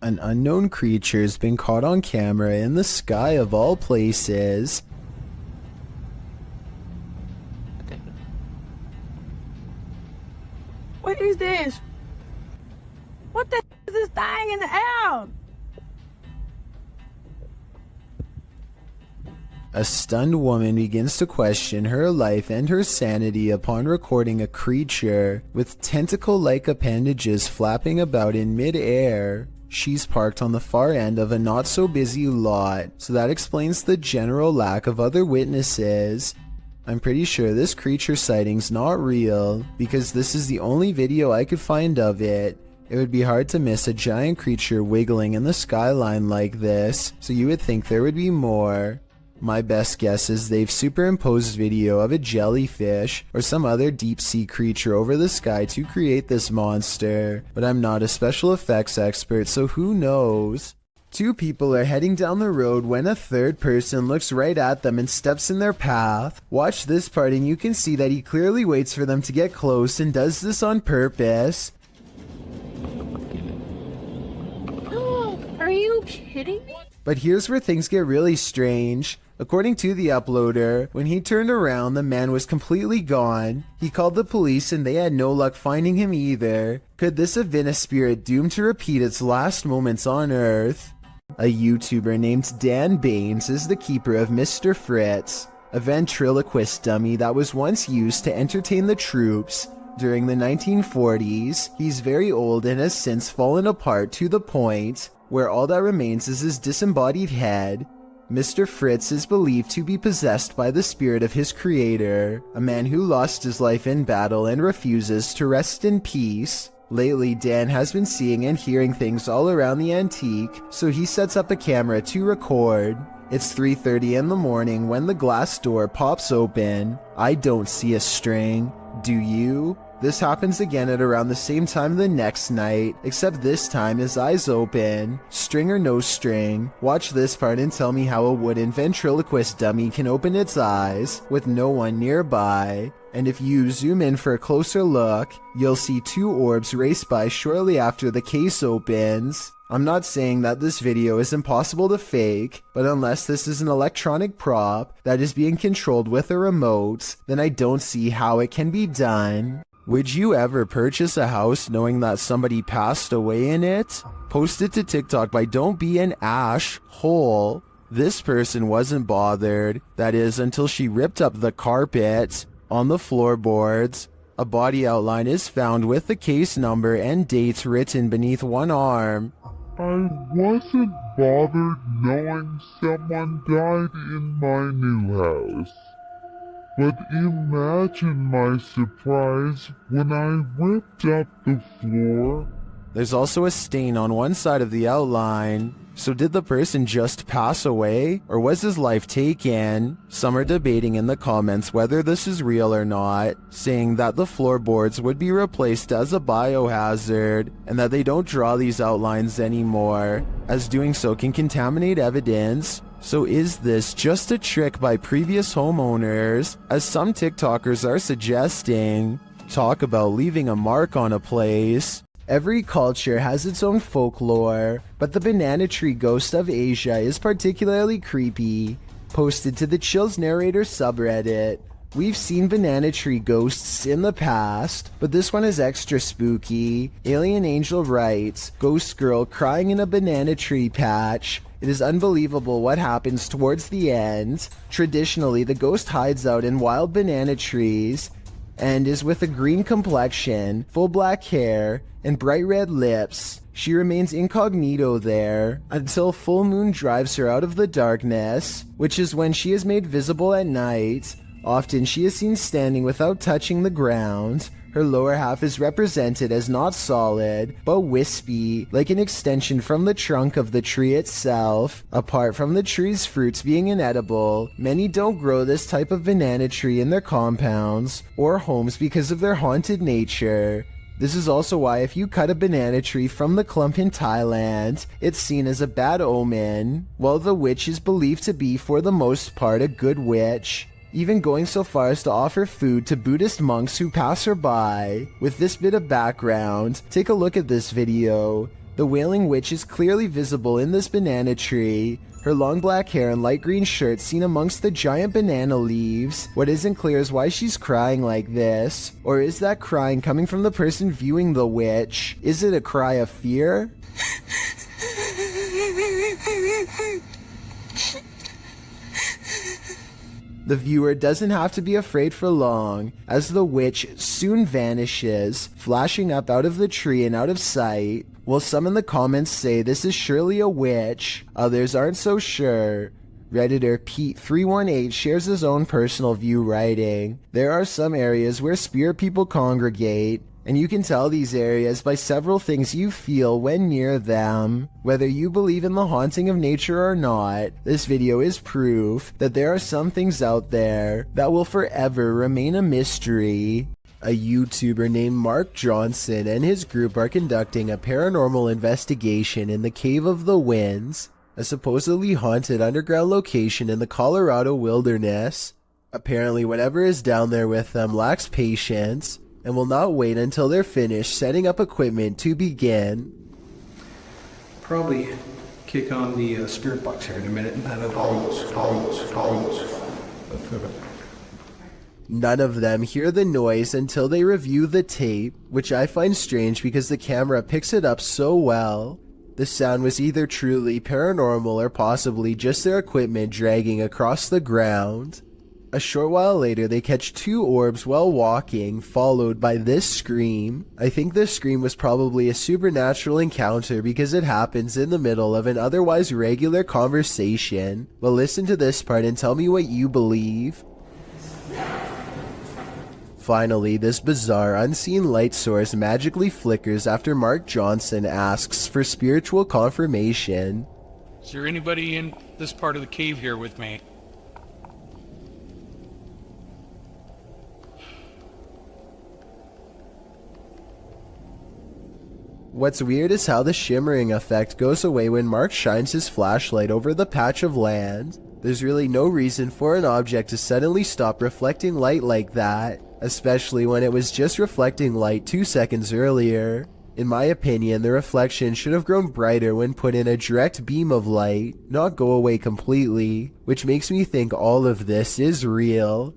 An unknown creature's been caught on camera in the sky of all places. What is this? What the is this thing in the air? A stunned woman begins to question her life and her sanity upon recording a creature with tentacle-like appendages flapping about in mid-air. She's parked on the far end of a not-so-busy lot, so that explains the general lack of other witnesses. I'm pretty sure this creature sighting's not real, because this is the only video I could find of it. It would be hard to miss a giant creature wiggling in the skyline like this, so you would think there would be more. My best guess is they've superimposed video of a jellyfish or some other deep-sea creature over the sky to create this monster, but I'm not a special effects expert, so who knows? Two people are heading down the road when a third person looks right at them and steps in their path. Watch this part and you can see that he clearly waits for them to get close and does this on purpose. Are you kidding me? But here's where things get really strange. According to the uploader, when he turned around, the man was completely gone. He called the police and they had no luck finding him either. Could this have been a spirit doomed to repeat its last moments on Earth? A YouTuber named Dan Baines is the keeper of Mr. Fritz, a ventriloquist dummy that was once used to entertain the troops. During the 1940s, he's very old and has since fallen apart to the point where all that remains is his disembodied head. Mr. Fritz is believed to be possessed by the spirit of his creator, a man who lost his life in battle and refuses to rest in peace. Lately, Dan has been seeing and hearing things all around the antique, so he sets up a camera to record. It's 3:30 in the morning when the glass door pops open. I don't see a string. Do you? This happens again at around the same time the next night, except this time his eyes open. String or no string, watch this part and tell me how a wooden ventriloquist dummy can open its eyes with no one nearby. And if you zoom in for a closer look, you'll see two orbs race by shortly after the case opens. I'm not saying that this video is impossible to fake, but unless this is an electronic prop that is being controlled with a remote, then I don't see how it can be done. Would you ever purchase a house knowing that somebody passed away in it? Post it to TikTok by Don't Be an Ash Hole. This person wasn't bothered, that is until she ripped up the carpet. On the floorboards, a body outline is found with the case number and date written beneath one arm. I wasn't bothered knowing someone died in my new house. But imagine my surprise when I ripped up the floor. There's also a stain on one side of the outline. So did the person just pass away, or was his life taken? Some are debating in the comments whether this is real or not, saying that the floorboards would be replaced as a biohazard, and that they don't draw these outlines anymore, as doing so can contaminate evidence. So is this just a trick by previous homeowners, as some TikTokers are suggesting? Talk about leaving a mark on a place. Every culture has its own folklore, but the banana tree ghost of Asia is particularly creepy. Posted to the Chills Narrator subreddit. We've seen banana tree ghosts in the past, but this one is extra spooky. Alien Angel writes, "Ghost girl crying in a banana tree patch. It is unbelievable what happens towards the end. Traditionally, the ghost hides out in wild banana trees and is with a green complexion, full black hair, and bright red lips. She remains incognito there until full moon drives her out of the darkness, which is when she is made visible at night. Often she is seen standing without touching the ground. Her lower half is represented as not solid, but wispy, like an extension from the trunk of the tree itself. Apart from the tree's fruits being inedible, many don't grow this type of banana tree in their compounds or homes because of their haunted nature. This is also why if you cut a banana tree from the clump in Thailand, it's seen as a bad omen, while the witch is believed to be for the most part a good witch, even going so far as to offer food to Buddhist monks who pass her by. With this bit of background, take a look at this video. The wailing witch is clearly visible in this banana tree. Her long black hair and light green shirt seen amongst the giant banana leaves. What isn't clear is why she's crying like this. Or is that crying coming from the person viewing the witch? Is it a cry of fear? The viewer doesn't have to be afraid for long, as the witch soon vanishes, flashing up out of the tree and out of sight. While some in the comments say this is surely a witch, others aren't so sure. Redditor Pete318 shares his own personal view, writing, "There are some areas where spirit people congregate, and you can tell these areas by several things you feel when near them. Whether you believe in the haunting of nature or not, this video is proof that there are some things out there that will forever remain a mystery." A YouTuber named Mark Johnson and his group are conducting a paranormal investigation in the Cave of the Winds, a supposedly haunted underground location in the Colorado wilderness. Apparently whatever is down there with them lacks patience, and will not wait until they're finished setting up equipment to begin. Probably kick on the spirit box here in a minute. None of them hear the noise until they review the tape, which I find strange because the camera picks it up so well. The sound was either truly paranormal or possibly just their equipment dragging across the ground. A short while later, they catch two orbs while walking, followed by this scream. I think this scream was probably a supernatural encounter because it happens in the middle of an otherwise regular conversation. But listen to this part and tell me what you believe. Finally, this bizarre unseen light source magically flickers after Mark Johnson asks for spiritual confirmation. Is there anybody in this part of the cave here with me? What's weird is how the shimmering effect goes away when Mark shines his flashlight over the patch of land. There's really no reason for an object to suddenly stop reflecting light like that, especially when it was just reflecting light 2 seconds earlier. In my opinion, the reflection should have grown brighter when put in a direct beam of light, not go away completely, which makes me think all of this is real.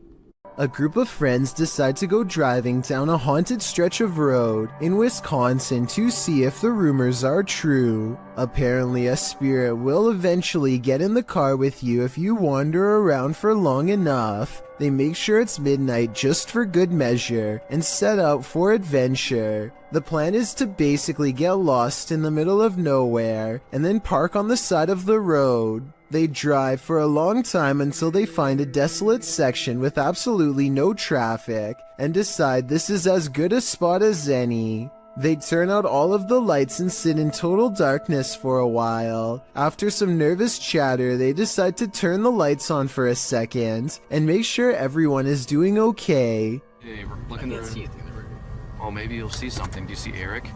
A group of friends decide to go driving down a haunted stretch of road in Wisconsin to see if the rumors are true. Apparently, a spirit will eventually get in the car with you if you wander around for long enough. They make sure it's midnight just for good measure and set out for adventure. The plan is to basically get lost in the middle of nowhere and then park on the side of the road. They drive for a long time until they find a desolate section with absolutely no traffic and decide this is as good a spot as any. They turn out all of the lights and sit in total darkness for a while. After some nervous chatter, they decide to turn the lights on for a second and make sure everyone is doing okay. Hey, we're looking to see anything. Oh, maybe you'll see something. Do you see Eric?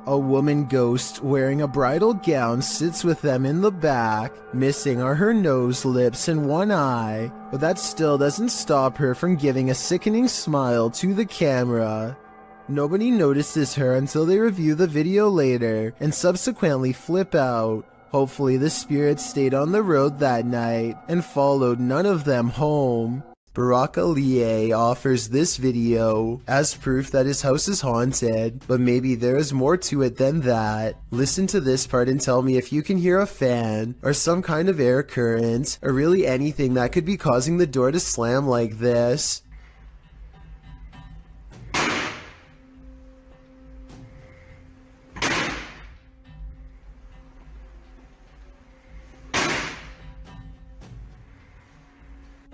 A woman ghost wearing a bridal gown sits with them in the back. Missing are her nose, lips, and one eye, but that still doesn't stop her from giving a sickening smile to the camera. Nobody notices her until they review the video later and subsequently flip out. Hopefully the spirit stayed on the road that night and followed none of them home. Barack Aliye offers this video as proof that his house is haunted, but maybe there is more to it than that. Listen to this part and tell me if you can hear a fan, or some kind of air current, or really anything that could be causing the door to slam like this.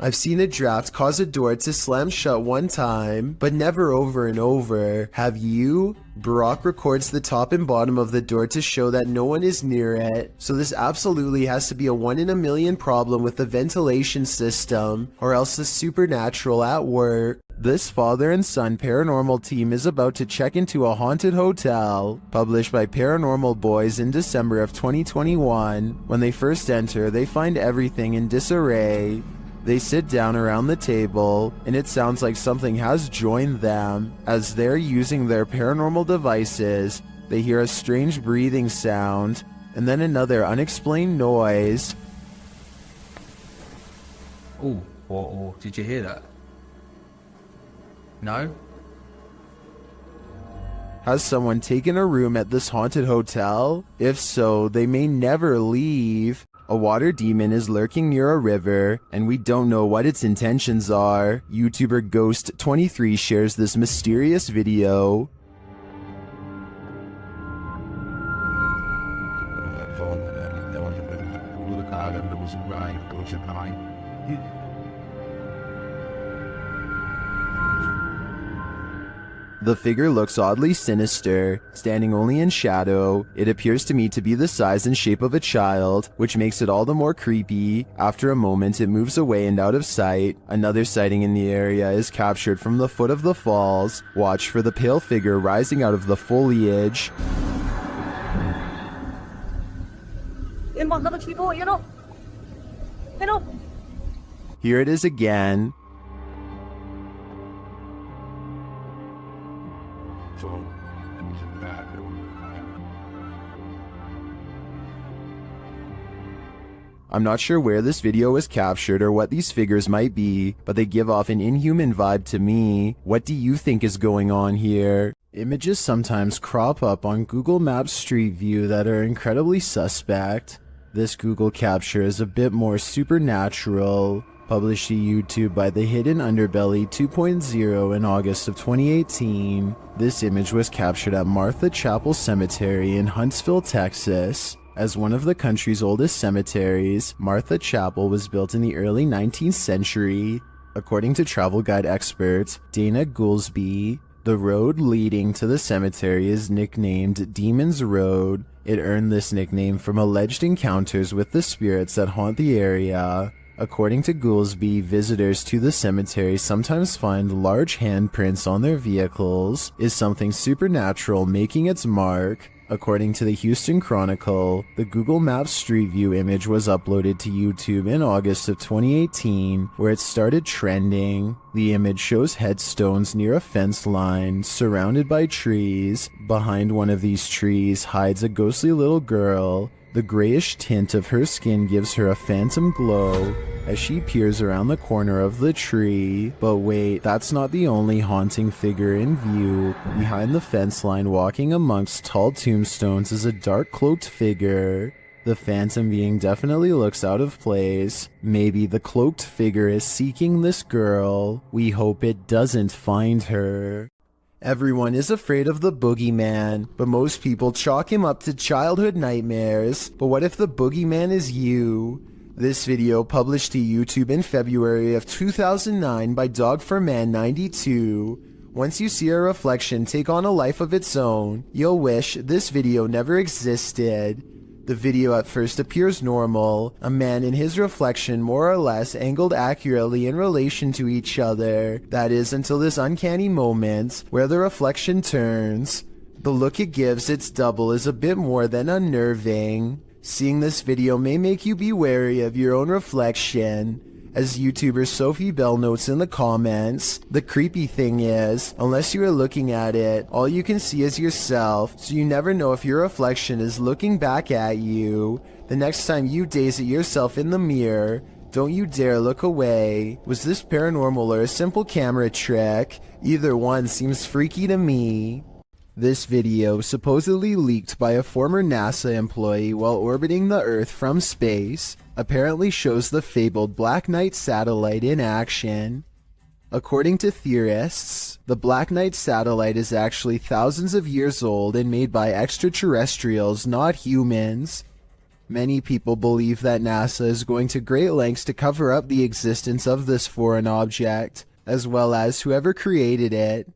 I've seen a draft cause a door to slam shut one time, but never over and over. Have you? Barack records the top and bottom of the door to show that no one is near it, so this absolutely has to be a 1 in a million problem with the ventilation system, or else the supernatural at work. This father and son paranormal team is about to check into a haunted hotel, published by Paranormal Boys in December of 2021. When they first enter, they find everything in disarray. They sit down around the table, and it sounds like something has joined them. As they're using their paranormal devices, They hear a strange breathing sound, and then another unexplained noise. Oh, did you hear that? No? Has someone taken a room at this haunted hotel? If so, they may never leave. A water demon is lurking near a river, and we don't know what its intentions are. YouTuber Ghost23 shares this mysterious video. The figure looks oddly sinister, standing only in shadow. It appears to me to be the size and shape of a child, which makes it all the more creepy. After a moment, it moves away and out of sight. Another sighting in the area is captured from the foot of the falls. Watch for the pale figure rising out of the foliage. Here it is again. I'm not sure where this video was captured or what these figures might be, but they give off an inhuman vibe to me. What do you think is going on here? Images sometimes crop up on Google Maps Street View that are incredibly suspect. This Google capture is a bit more supernatural. Published to YouTube by The Hidden Underbelly 2.0 in August of 2018. This image was captured at Martha Chapel Cemetery in Huntsville, Texas. As one of the country's oldest cemeteries, Martha Chapel was built in the early 19th century. According to travel guide expert Dana Goolsby, the road leading to the cemetery is nicknamed Demon's Road. It earned this nickname from alleged encounters with the spirits that haunt the area. According to Goolsby, visitors to the cemetery sometimes find large handprints on their vehicles. Is something supernatural making its mark? According to the Houston Chronicle, the Google Maps Street View image was uploaded to YouTube in August of 2018, where it started trending. The image shows headstones near a fence line, surrounded by trees. Behind one of these trees hides a ghostly little girl. The grayish tint of her skin gives her a phantom glow as she peers around the corner of the tree. But wait, that's not the only haunting figure in view. Behind the fence line, walking amongst tall tombstones, is a dark cloaked figure. The phantom being definitely looks out of place. Maybe the cloaked figure is seeking this girl. We hope it doesn't find her. Everyone is afraid of the boogeyman, but most people chalk him up to childhood nightmares. But what if the boogeyman is you? This video, published to YouTube in February of 2009 by Dog4Man92. Once you see a reflection take on a life of its own, you'll wish this video never existed. The video at first appears normal, a man and his reflection more or less angled accurately in relation to each other. That is, until this uncanny moment where the reflection turns. The look it gives its double is a bit more than unnerving. Seeing this video may make you be wary of your own reflection. As YouTuber Sophie Bell notes in the comments, the creepy thing is, unless you are looking at it, all you can see is yourself, so you never know if your reflection is looking back at you. The next time you gaze at yourself in the mirror, don't you dare look away. Was this paranormal or a simple camera trick? Either one seems freaky to me. This video, supposedly leaked by a former NASA employee while orbiting the Earth from space, apparently shows the fabled Black Knight satellite in action. According to theorists, the Black Knight satellite is actually thousands of years old and made by extraterrestrials, not humans. Many people believe that NASA is going to great lengths to cover up the existence of this foreign object, as well as whoever created it.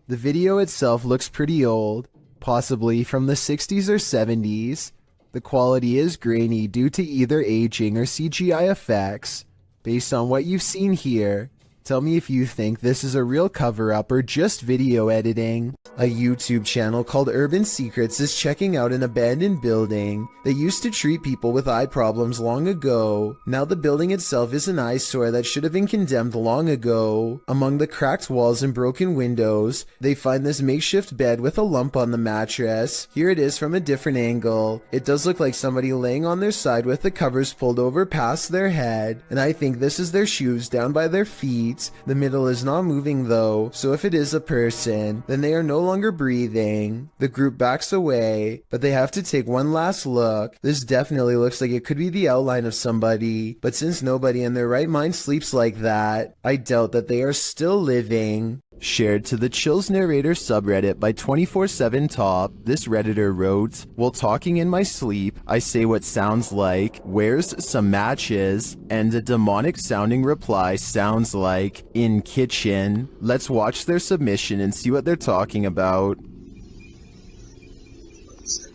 The video itself looks pretty old, possibly from the 60s or 70s. The quality is grainy due to either aging or CGI effects. Based on what you've seen here, Tell me if you think this is a real cover-up or just video editing. A YouTube channel called Urban Secrets is checking out an abandoned building that used to treat people with eye problems long ago. Now the building itself is an eyesore that should have been condemned long ago. Among the cracked walls and broken windows, they find this makeshift bed with a lump on the mattress. Here it is from a different angle. It does look like somebody laying on their side with the covers pulled over past their head, and I think this is their shoes down by their feet. The middle is not moving though, so if it is a person, then they are no longer breathing. The group backs away, but they have to take one last look. This definitely looks like it could be the outline of somebody, but since nobody in their right mind sleeps like that, I doubt that they are still living. Shared to the Chills Narrator subreddit by 24/7 Top, this redditor wrote, "While talking in my sleep, I say what sounds like, 'Where's some matches?' and a demonic sounding reply sounds like, 'In kitchen.' Let's watch their submission and see what they're talking about."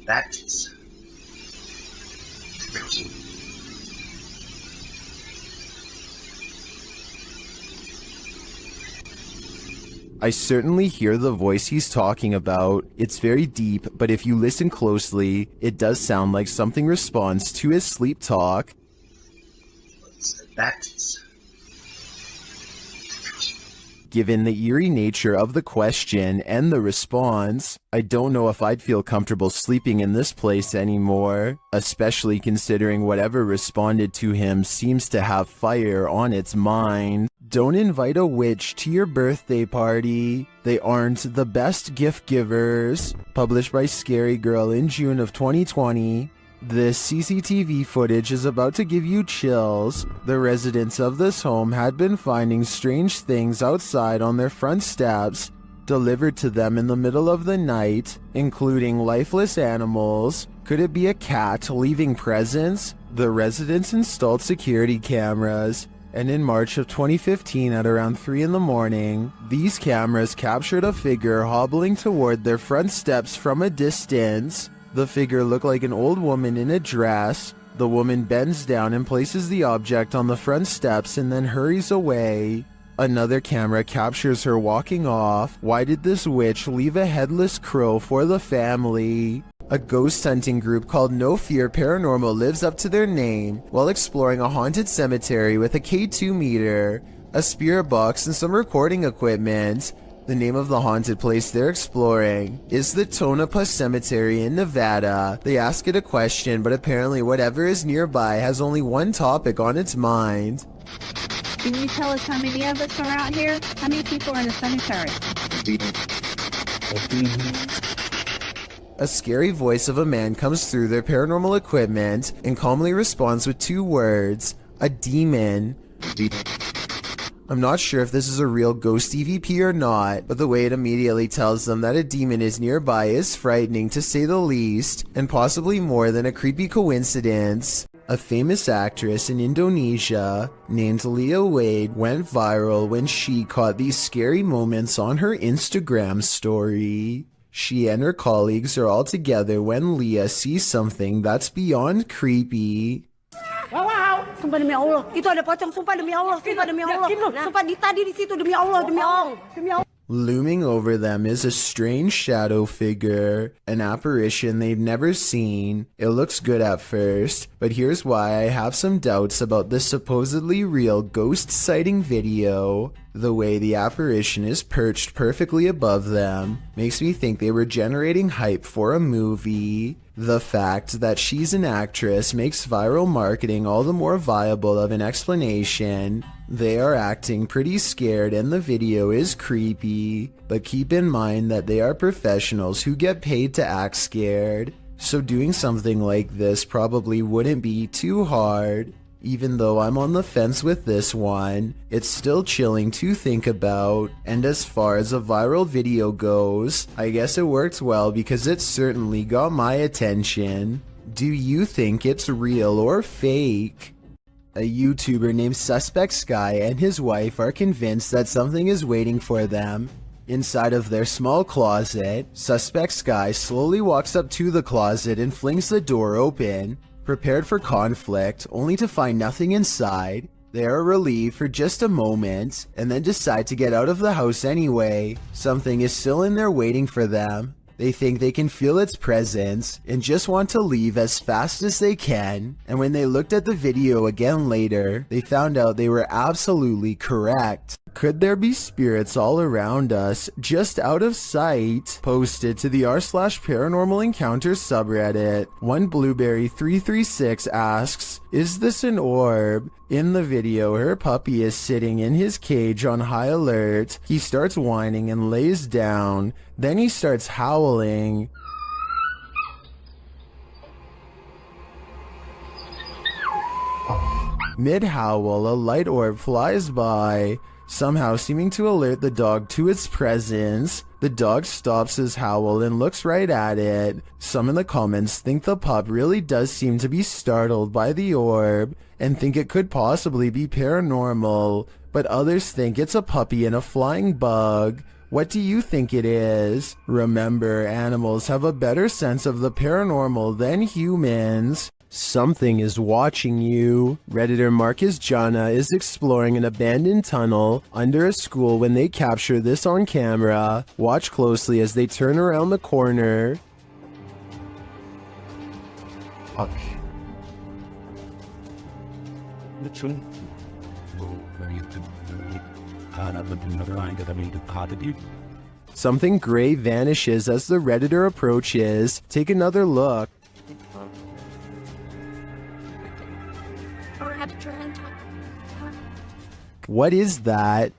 Matches. I certainly hear the voice he's talking about. It's very deep, but if you listen closely, it does sound like something responds to his sleep talk. Matches. Given the eerie nature of the question and the response, I don't know if I'd feel comfortable sleeping in this place anymore, especially considering whatever responded to him seems to have fire on its mind. Don't invite a witch to your birthday party. They aren't the best gift givers. Published by Scary Girl in June of 2020. This CCTV footage is about to give you chills. The residents of this home had been finding strange things outside on their front steps, delivered to them in the middle of the night, including lifeless animals. Could it be a cat leaving presents? The residents installed security cameras, and in March of 2015 at around 3 in the morning, these cameras captured a figure hobbling toward their front steps from a distance. The figure looked like an old woman in a dress. The woman bends down and places the object on the front steps and then hurries away. Another camera captures her walking off. Why did this witch leave a headless crow for the family? A ghost hunting group called No Fear Paranormal lives up to their name while exploring a haunted cemetery with a K2 meter, a spirit box, and some recording equipment. The name of the haunted place they're exploring is the Tonopah Cemetery in Nevada. They ask it a question, but apparently whatever is nearby has only one topic on its mind. Can you tell us how many of us are out here? How many people are in the cemetery? A scary voice of a man comes through their paranormal equipment and calmly responds with 2 words, a demon. I'm not sure if this is a real ghost EVP or not, but the way it immediately tells them that a demon is nearby is frightening to say the least, and possibly more than a creepy coincidence. A famous actress in Indonesia named Leah Wade went viral when she caught these scary moments on her Instagram story. She and her colleagues are all together when Leah sees something that's beyond creepy. Wow! Sumpah demi Allah, itu ada pocong. Sumpah demi Allah, sumpah demi Allah. Sumpah tadi di situ demi Allah, demi Allah, demi Allah. Looming over them is a strange shadow figure, an apparition they've never seen. It looks good at first, but here's why I have some doubts about this supposedly real ghost sighting video. The way the apparition is perched perfectly above them makes me think they were generating hype for a movie. The fact that she's an actress makes viral marketing all the more viable of an explanation. They are acting pretty scared and the video is creepy, but keep in mind that they are professionals who get paid to act scared, so doing something like this probably wouldn't be too hard. Even though I'm on the fence with this one, it's still chilling to think about, and as far as a viral video goes, I guess it worked well because it certainly got my attention. Do you think it's real or fake? A YouTuber named Suspect Sky and his wife are convinced that something is waiting for them. Inside of their small closet, Suspect Sky slowly walks up to the closet and flings the door open. Prepared for conflict, only to find nothing inside. They are relieved for just a moment and then decide to get out of the house anyway. Something is still in there waiting for them. They think they can feel its presence and just want to leave as fast as they can. And when they looked at the video again later, they found out they were absolutely correct. Could there be spirits all around us, just out of sight? Posted to the r/paranormal encounters subreddit. One Blueberry336 asks, is this an orb? In the video, her puppy is sitting in his cage on high alert. He starts whining and lays down. Then he starts howling. Mid-howl, a light orb flies by, somehow seeming to alert the dog to its presence. The dog stops his howl and looks right at it. Some in the comments think the pup really does seem to be startled by the orb and think it could possibly be paranormal, but others think it's a puppy and a flying bug. What do you think it is? Remember, animals have a better sense of the paranormal than humans. Something is watching you. Redditor Marcus Jana is exploring an abandoned tunnel under a school when they capture this on camera. Watch closely as they turn around the corner. Something gray vanishes as the Redditor approaches. Take another look. What is that?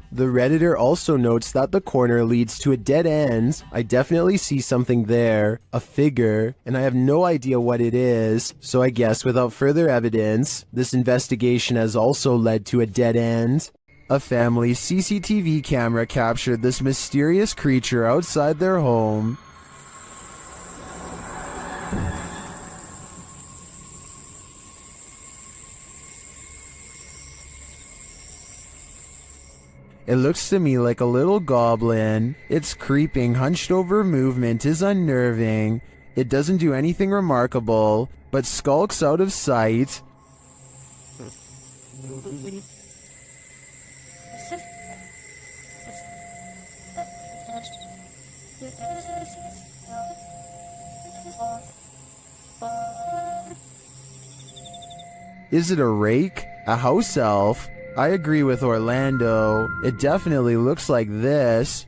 The Redditor also notes that the corner leads to a dead end. I definitely see something there, a figure, and I have no idea what it is, so I guess without further evidence, this investigation has also led to a dead end. A family's CCTV camera captured this mysterious creature outside their home. It looks to me like a little goblin. Its creeping, hunched over movement is unnerving. It doesn't do anything remarkable, but skulks out of sight. Is it a rake? A house elf? I agree with Orlando. It definitely looks like this.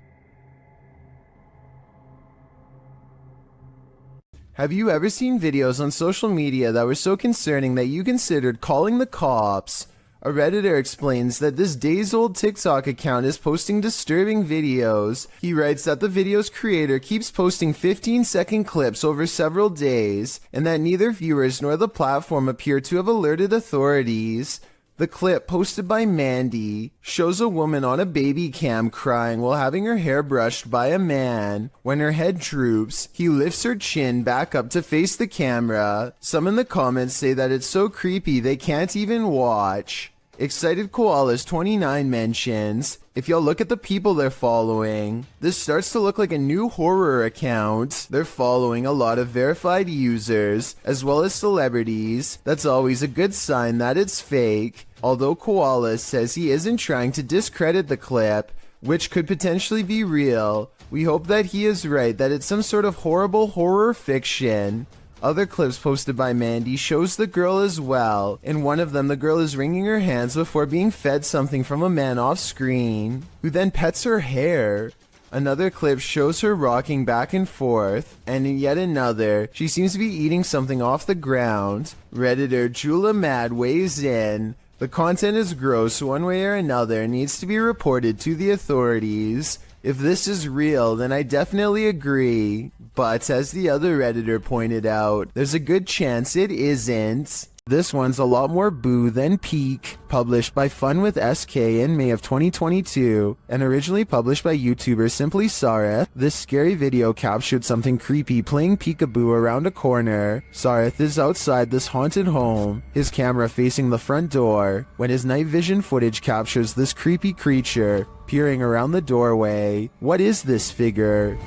Have you ever seen videos on social media that were so concerning that you considered calling the cops? A Redditor explains that this days-old TikTok account is posting disturbing videos. He writes that the video's creator keeps posting 15-second clips over several days, and that neither viewers nor the platform appear to have alerted authorities. The clip, posted by Mandy, shows a woman on a baby cam crying while having her hair brushed by a man. When her head droops, he lifts her chin back up to face the camera. Some in the comments say that it's so creepy they can't even watch. Excited Koalas 29 mentions, if y'all look at the people they're following, this starts to look like a new horror account. They're following a lot of verified users, as well as celebrities. That's always a good sign that it's fake. Although Koala says he isn't trying to discredit the clip, which could potentially be real, we hope that he is right, that it's some sort of horrible horror fiction. Other clips posted by Mandy shows the girl as well. In one of them, the girl is wringing her hands before being fed something from a man off screen, who then pets her hair. Another clip shows her rocking back and forth, and in yet another, she seems to be eating something off the ground. Redditor Jula Mad weighs in. The content is gross one way or another and needs to be reported to the authorities. If this is real, then I definitely agree. But as the other Redditor pointed out, there's a good chance it isn't. This one's a lot more boo than peak, published by Fun with SK in May of 2022, and originally published by YouTuber Simply Sareth. This scary video captured something creepy playing Peekaboo around a corner. Sareth is outside this haunted home, his camera facing the front door, when his night vision footage captures this creepy creature peering around the doorway. What is this figure?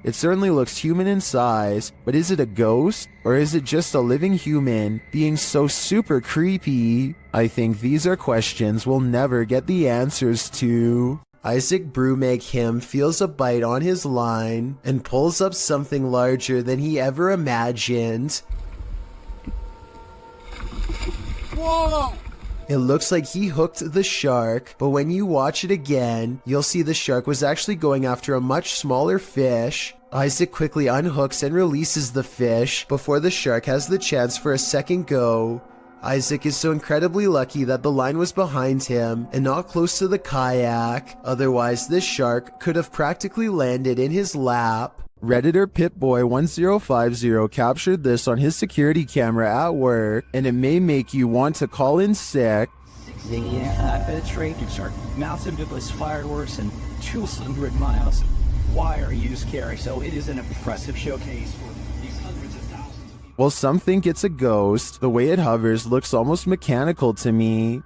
It certainly looks human in size, but is it a ghost? Or is it just a living human being so super creepy? I think these are questions we'll never get the answers to. Isaac Brumeg him feels a bite on his line and pulls up something larger than he ever imagined. Whoa! It looks like he hooked the shark, but when you watch it again, you'll see the shark was actually going after a much smaller fish. Isaac quickly unhooks and releases the fish before the shark has the chance for a second go. Isaac is so incredibly lucky that the line was behind him and not close to the kayak, otherwise this shark could have practically landed in his lap. Redditor Pitboy1050 captured this on his security camera at work, and it may make you want to call in sick. Penetrating shark, massive douglas fireworks and 200 miles. Wire use carry, so it is an impressive showcase for these hundreds of thousands of people. Well, some think it's a ghost. The way it hovers looks almost mechanical to me.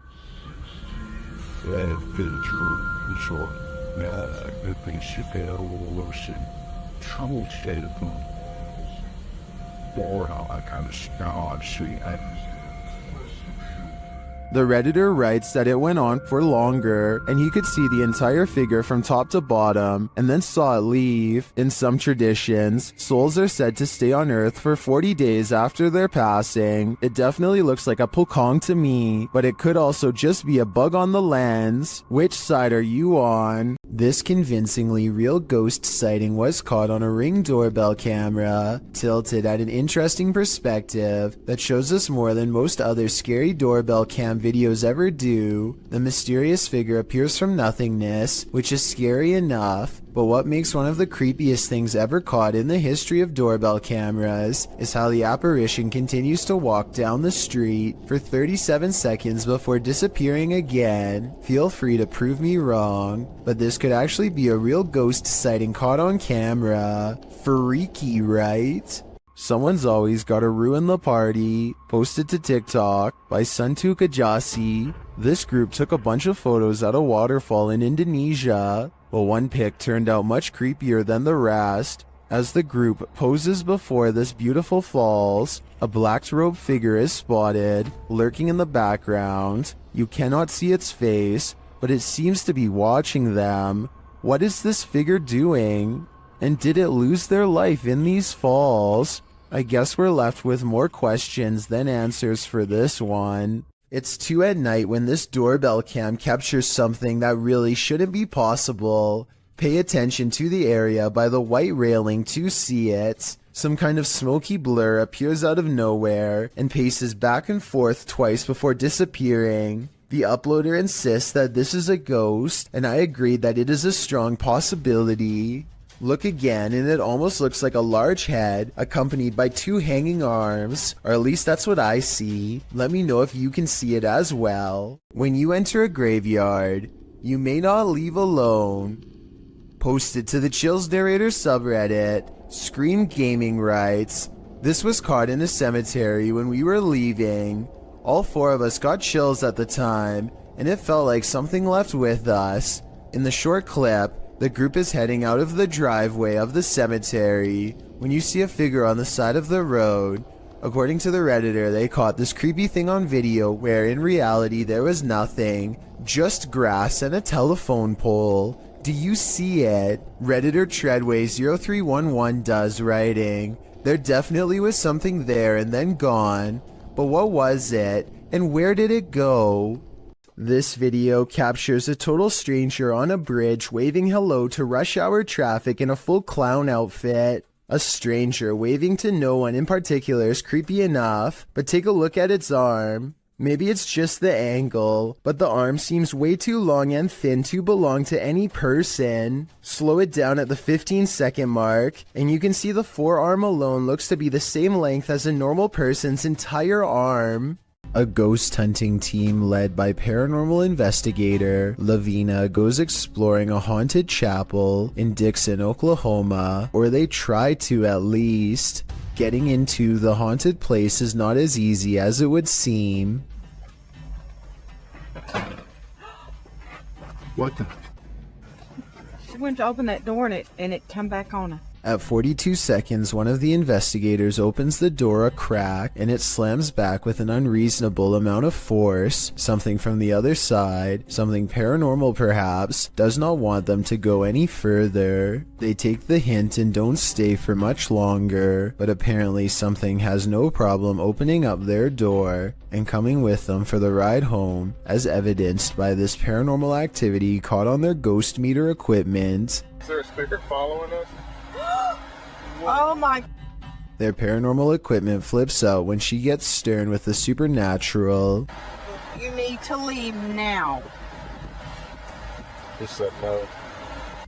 The Redditor writes that it went on for longer, and he could see the entire figure from top to bottom, and then saw it leave. In some traditions, souls are said to stay on Earth for 40 days after their passing. It definitely looks like a pokong to me, but it could also just be a bug on the lens. Which side are you on? This convincingly real ghost sighting was caught on a Ring doorbell camera, tilted at an interesting perspective that shows us more than most other scary doorbell cam videos ever do. The mysterious figure appears from nothingness, which is scary enough, but what makes one of the creepiest things ever caught in the history of doorbell cameras is how the apparition continues to walk down the street for 37 seconds before disappearing again. Feel free to prove me wrong, but this could actually be a real ghost sighting caught on camera. Freaky, right? Someone's always gotta ruin the party. Posted to TikTok by Suntuk Ajasi. This group took a bunch of photos at a waterfall in Indonesia, but one pic turned out much creepier than the rest. As the group poses before this beautiful falls, a black-robed figure is spotted, lurking in the background. You cannot see its face, but it seems to be watching them. What is this figure doing? And did it lose their life in these falls? I guess we're left with more questions than answers for this one. It's 2 at night when this doorbell cam captures something that really shouldn't be possible. Pay attention to the area by the white railing to see it. Some kind of smoky blur appears out of nowhere and paces back and forth twice before disappearing. The uploader insists that this is a ghost, and I agree that it is a strong possibility. Look again and it almost looks like a large head accompanied by 2 hanging arms, or at least that's what I see. Let me know if you can see it as well. When you enter a graveyard, you may not leave alone. Posted to the Chills Narrator subreddit, Scream Gaming writes, "This was caught in a cemetery when we were leaving. All 4 of us got chills at the time, and it felt like something left with us. In the short clip, the group is heading out of the driveway of the cemetery when you see a figure on the side of the road. According to the Redditor, they caught this creepy thing on video where in reality there was nothing, just grass and a telephone pole. Do you see it?" Redditor Treadway0311 does, writing, "There definitely was something there and then gone, but what was it and where did it go?" This video captures a total stranger on a bridge waving hello to rush hour traffic in a full clown outfit. A stranger waving to no one in particular is creepy enough, but take a look at its arm. Maybe it's just the angle, but the arm seems way too long and thin to belong to any person. Slow it down at the 15-second mark, and you can see the forearm alone looks to be the same length as a normal person's entire arm. A ghost hunting team led by paranormal investigator Lavina goes exploring a haunted chapel in Dixon, Oklahoma, or they try to at least. Getting into the haunted place is not as easy as it would seem. What the? She went to open that door and it come back on her. At 42 seconds, one of the investigators opens the door a crack and it slams back with an unreasonable amount of force. Something from the other side, something paranormal perhaps, does not want them to go any further. They take the hint and don't stay for much longer, but apparently something has no problem opening up their door and coming with them for the ride home, as evidenced by this paranormal activity caught on their ghost meter equipment. Is there a speaker following us? Oh my. Their paranormal equipment flips out when she gets stern with the supernatural. You need to leave now. He said no.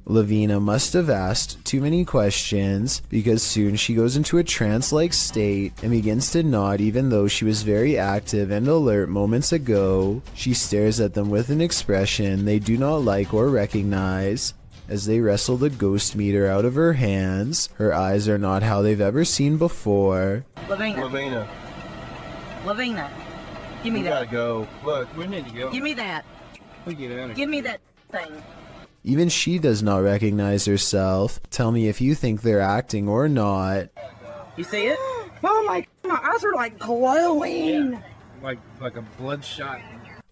Lavina must have asked too many questions, because soon she goes into a trance-like state and begins to nod even though she was very active and alert moments ago. She stares at them with an expression they do not like or recognize. As they wrestle the ghost meter out of her hands, her eyes are not how they've ever seen before. Lavina. Give me We that. gotta go. Look, we need to go. Give me that. We get out of here. Give me that thing. Even she does not recognize herself. Tell me if you think they're acting or not. You see it? Oh my eyes are like glowing. Like a bloodshot.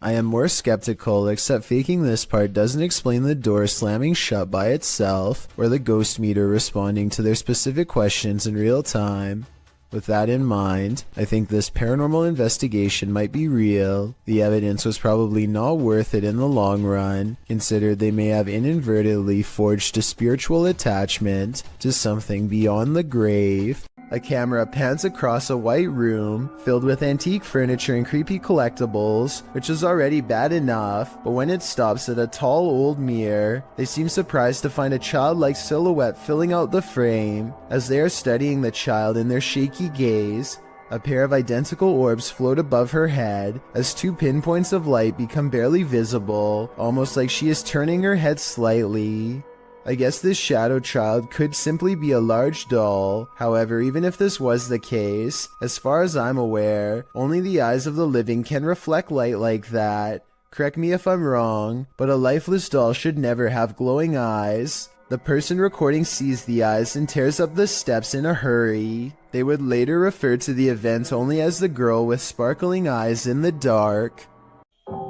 I am more skeptical, except faking this part doesn't explain the door slamming shut by itself, or the ghost meter responding to their specific questions in real time. With that in mind, I think this paranormal investigation might be real. The evidence was probably not worth it in the long run, considered they may have inadvertently forged a spiritual attachment to something beyond the grave. A camera pans across a white room filled with antique furniture and creepy collectibles, which is already bad enough, but when it stops at a tall old mirror, they seem surprised to find a childlike silhouette filling out the frame. As they are studying the child in their shaky gaze, a pair of identical orbs float above her head as two pinpoints of light become barely visible, almost like she is turning her head slightly. I guess this shadow child could simply be a large doll. However, even if this was the case, as far as I'm aware, only the eyes of the living can reflect light like that. Correct me if I'm wrong, but a lifeless doll should never have glowing eyes. The person recording sees the eyes and tears up the steps in a hurry. They would later refer to the event only as the girl with sparkling eyes in the dark.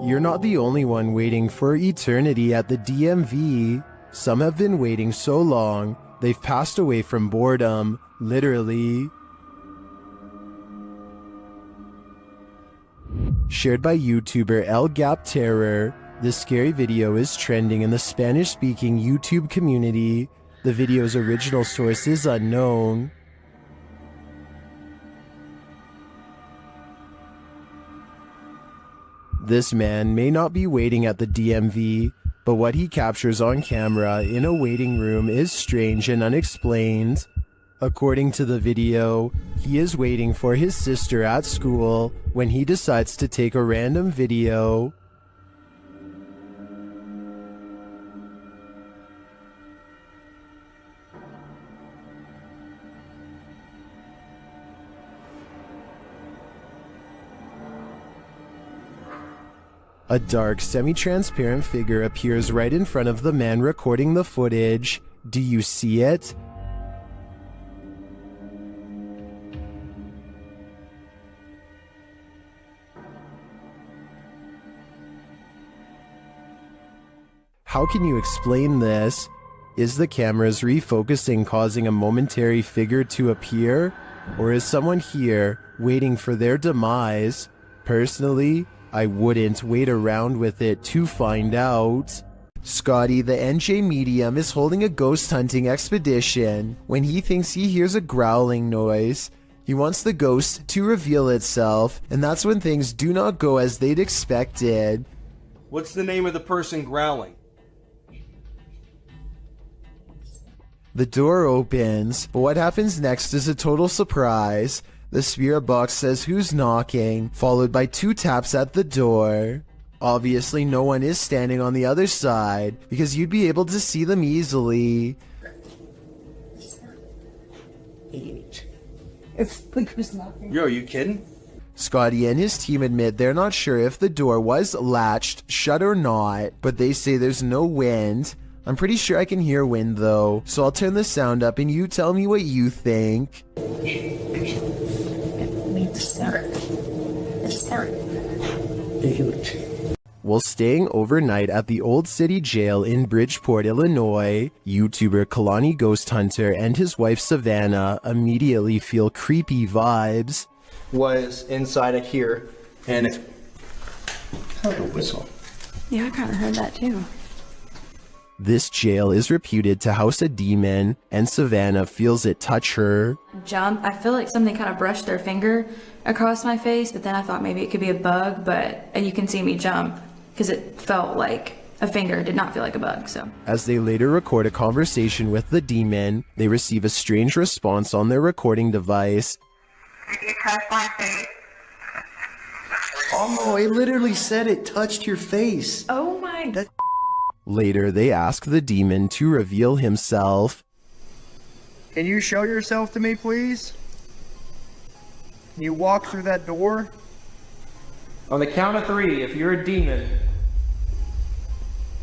You're not the only one waiting for eternity at the DMV. Some have been waiting so long, they've passed away from boredom, literally. Shared by YouTuber El Gap Terror, this scary video is trending in the Spanish-speaking YouTube community. The video's original source is unknown. This man may not be waiting at the DMV, but what he captures on camera in a waiting room is strange and unexplained. According to the video, he is waiting for his sister at school when he decides to take a random video. A dark, semi-transparent figure appears right in front of the man recording the footage. Do you see it? How can you explain this? Is the camera's refocusing causing a momentary figure to appear? Or is someone here waiting for their demise? Personally, I wouldn't wait around with it to find out. Scotty, the NJ medium, is holding a ghost hunting expedition when he thinks he hears a growling noise. He wants the ghost to reveal itself, and that's when things do not go as they'd expected. What's the name of the person growling? The door opens, but what happens next is a total surprise. The spirit box says who's knocking, followed by 2 taps at the door. Obviously no one is standing on the other side, because you'd be able to see them easily. Yo, are you kidding? Scotty and his team admit they're not sure if the door was latched shut or not, but they say there's no wind. I'm pretty sure I can hear wind though, so I'll turn the sound up and you tell me what you think. While staying overnight at the Old City Jail in Bridgeport, Illinois, YouTuber Kalani Ghost Hunter and his wife Savannah immediately feel creepy vibes. Was inside of here, and it heard a whistle. Yeah, I kind of heard that too. This jail is reputed to house a demon, and Savannah feels it touch her. Jump. I feel like something kind of brushed their finger across my face, but then I thought maybe it could be a bug, and you can see me jump because it felt like a finger. It did not feel like a bug, so. As they later record a conversation with the demon, they receive a strange response on their recording device. Oh, it literally said it touched your face. Oh my god. Later, they ask the demon to reveal himself. Can you show yourself to me, please? Can you walk through that door? On the count of 3, if you're a demon.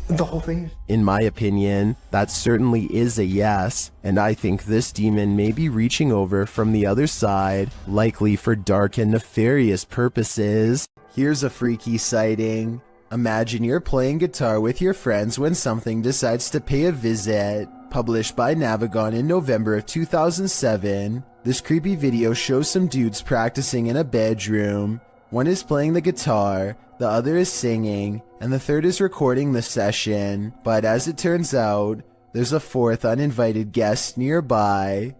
The whole thing? In my opinion, that certainly is a yes, and I think this demon may be reaching over from the other side, likely for dark and nefarious purposes. Here's a freaky sighting. Imagine you're playing guitar with your friends when something decides to pay a visit. Published by Navigon in November of 2007, this creepy video shows some dudes practicing in a bedroom. One is playing the guitar, the other is singing, and the third is recording the session. But as it turns out, there's a 4th uninvited guest nearby.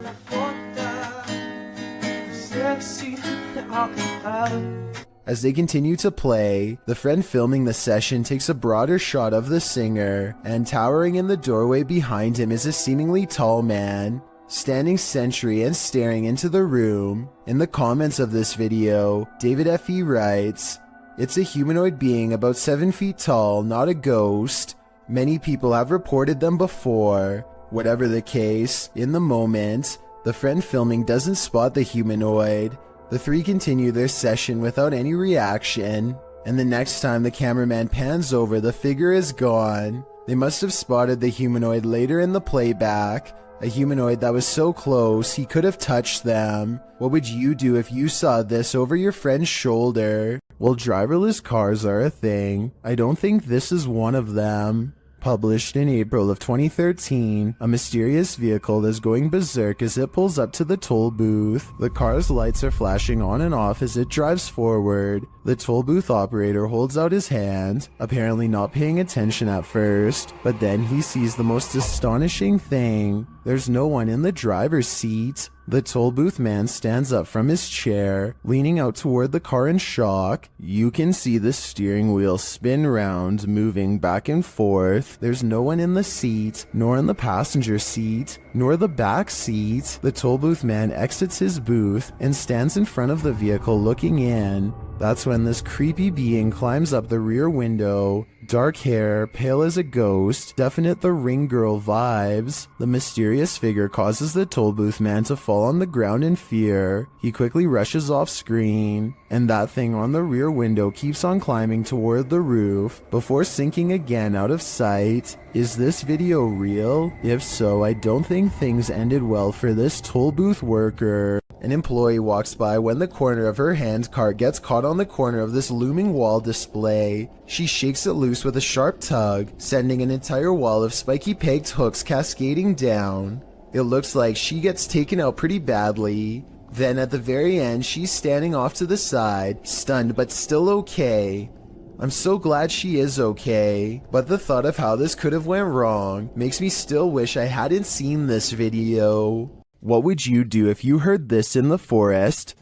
As they continue to play, the friend filming the session takes a broader shot of the singer, and towering in the doorway behind him is a seemingly tall man, standing sentry and staring into the room. In the comments of this video, David F.E. writes, "It's a humanoid being about 7 feet tall, not a ghost. Many people have reported them before." Whatever the case, in the moment, the friend filming doesn't spot the humanoid. The 3 continue their session without any reaction, and the next time the cameraman pans over, the figure is gone. They must have spotted the humanoid later in the playback, a humanoid that was so close he could have touched them. What would you do if you saw this over your friend's shoulder? Well, driverless cars are a thing. I don't think this is one of them. Published in April of 2013, a mysterious vehicle is going berserk as it pulls up to the toll booth. The car's lights are flashing on and off as it drives forward. The toll booth operator holds out his hand, apparently not paying attention at first, but then he sees the most astonishing thing. There's no one in the driver's seat. The toll booth man stands up from his chair, leaning out toward the car in shock. You can see the steering wheel spin round, moving back and forth. There's no one in the seat, nor in the passenger seat, nor the back seat. The toll booth man exits his booth and stands in front of the vehicle looking in. That's when this creepy being climbs up the rear window. Dark hair, pale as a ghost, definite the Ring Girl vibes. The mysterious figure causes the toll booth man to fall on the ground in fear. He quickly rushes off screen, and that thing on the rear window keeps on climbing toward the roof before sinking again out of sight. Is this video real? If so, I don't think things ended well for this toll booth worker. An employee walks by when the corner of her hand cart gets caught on the corner of this looming wall display. She shakes it loose with a sharp tug, sending an entire wall of spiky pegged hooks cascading down. It looks like she gets taken out pretty badly. Then at the very end, she's standing off to the side, stunned but still okay. I'm so glad she is okay, but the thought of how this could have went wrong makes me still wish I hadn't seen this video. What would you do if you heard this in the forest?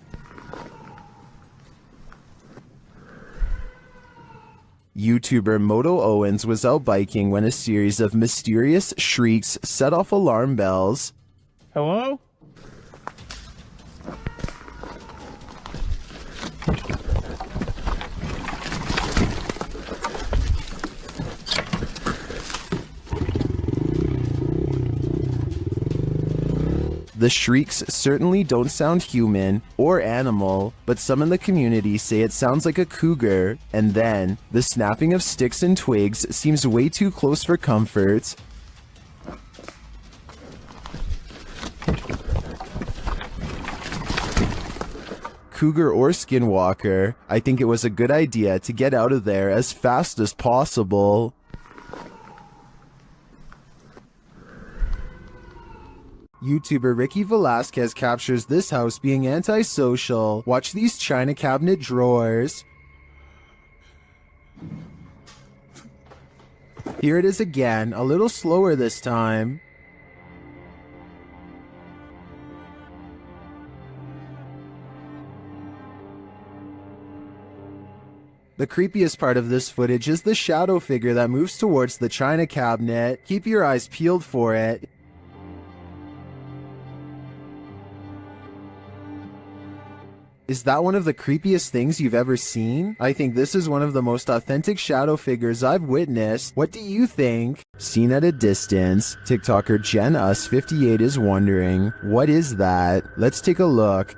YouTuber Moto Owens was out biking when a series of mysterious shrieks set off alarm bells. Hello? The shrieks certainly don't sound human or animal, but some in the community say it sounds like a cougar, and then the snapping of sticks and twigs seems way too close for comfort. Cougar or skinwalker, I think it was a good idea to get out of there as fast as possible. YouTuber Ricky Velasquez captures this house being antisocial. Watch these china cabinet drawers. Here it is again, a little slower this time. The creepiest part of this footage is the shadow figure that moves towards the china cabinet. Keep your eyes peeled for it. Is that one of the creepiest things you've ever seen? I think this is one of the most authentic shadow figures I've witnessed. What do you think? Seen at a distance, TikToker JenUs58 is wondering, what is that? Let's take a look.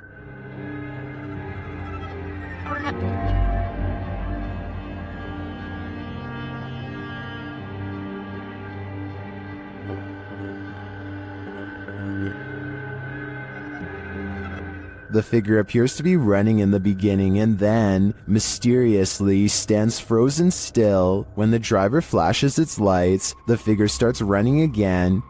The figure appears to be running in the beginning and then, mysteriously, stands frozen still. When the driver flashes its lights, the figure starts running again.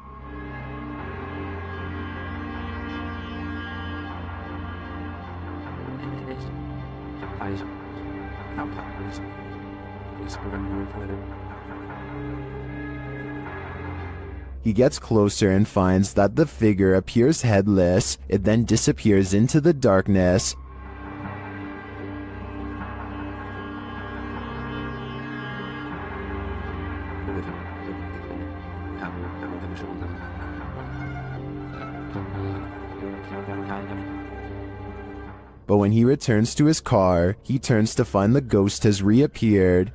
He gets closer and finds that the figure appears headless. It then disappears into the darkness. But when he returns to his car, he turns to find the ghost has reappeared.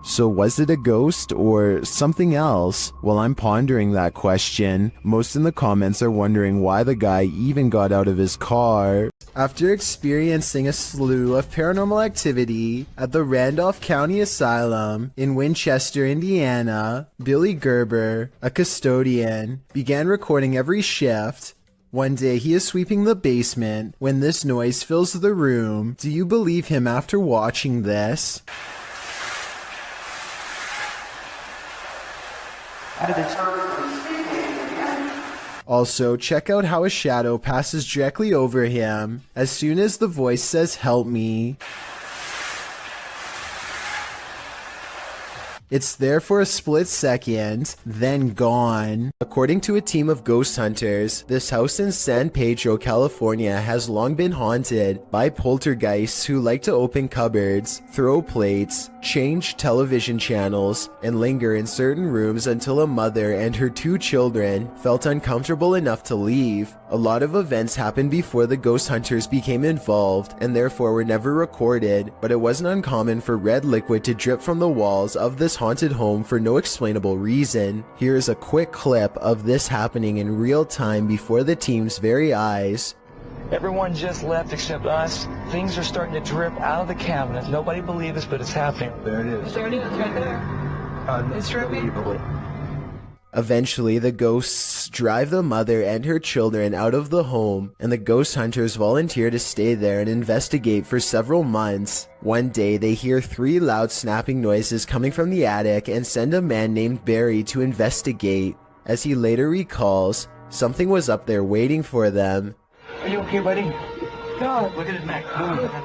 So was it a ghost or something else? Well, I'm pondering that question. Most in the comments are wondering why the guy even got out of his car. After experiencing a slew of paranormal activity at the Randolph County Asylum in Winchester, Indiana, Billy Gerber, a custodian, began recording every shift. One day he is sweeping the basement when this noise fills the room. Do you believe him after watching this? Also, check out how a shadow passes directly over him as soon as the voice says "help me." It's there for a split second, then gone. According to a team of ghost hunters, this house in San Pedro, California has long been haunted by poltergeists who like to open cupboards, throw plates, change television channels, and linger in certain rooms until a mother and her 2 children felt uncomfortable enough to leave. A lot of events happened before the ghost hunters became involved and therefore were never recorded, but it wasn't uncommon for red liquid to drip from the walls of this haunted home for no explainable reason. Here is a quick clip of this happening in real time before the team's very eyes. Everyone just left except us. Things are starting to drip out of the cabinet. Nobody believes us, but it's happening. There it is. It's right there. It's dripping. Eventually, the ghosts drive the mother and her children out of the home, and the ghost hunters volunteer to stay there and investigate for several months. One day, they hear 3 loud snapping noises coming from the attic and send a man named Barry to investigate. As he later recalls, something was up there waiting for them. Are you okay, buddy? God. Look at his neck.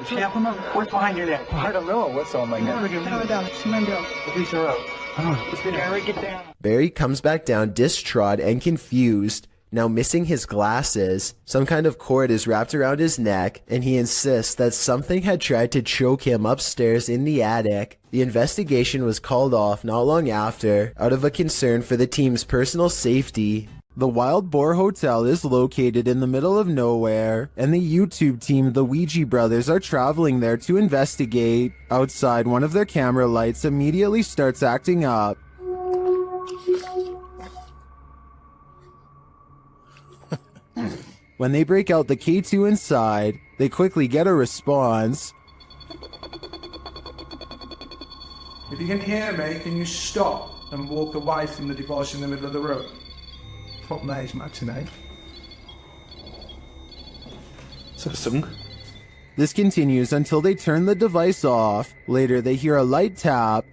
Snap him up. What's behind your neck? I don't know what's on my neck. Get down. Barry comes back down distraught and confused, now missing his glasses. Some kind of cord is wrapped around his neck, and he insists that something had tried to choke him upstairs in the attic. The investigation was called off not long after, out of a concern for the team's personal safety. The Wild Boar Hotel is located in the middle of nowhere, and the YouTube team, the Ouija brothers, are traveling there to investigate. Outside, one of their camera lights immediately starts acting up. When they break out the K2 inside, they quickly get a response. If you can hear me, can you stop and walk away from the device in the middle of the room? Fuck that is matinee. Is that a song? This continues until they turn the device off. Later, they hear a light tap.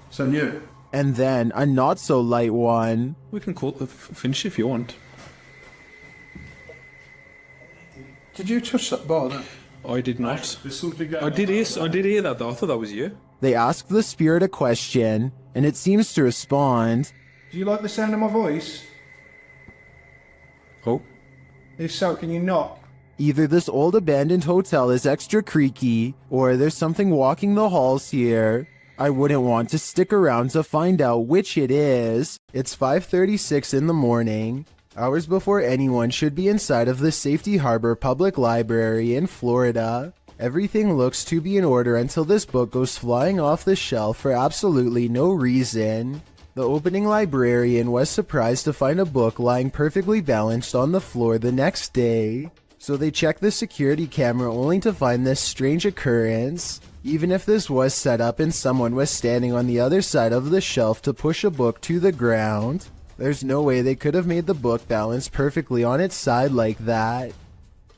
So new. And then a not so light one. We can call it the finish if you want. Did you touch that bar then? I did not. There's something going I did hear that though. I thought that was you. They ask the spirit a question, and it seems to respond. Do you like the sound of my voice? Oh. If so, can you knock? Either this old abandoned hotel is extra creaky, or there's something walking the halls here. I wouldn't want to stick around to find out which it is. It's 5:36 in the morning, hours before anyone should be inside of the Safety Harbor Public Library in Florida. Everything looks to be in order until this book goes flying off the shelf for absolutely no reason. The opening librarian was surprised to find a book lying perfectly balanced on the floor the next day. So they check the security camera only to find this strange occurrence. Even if this was set up and someone was standing on the other side of the shelf to push a book to the ground, there's no way they could have made the book balance perfectly on its side like that.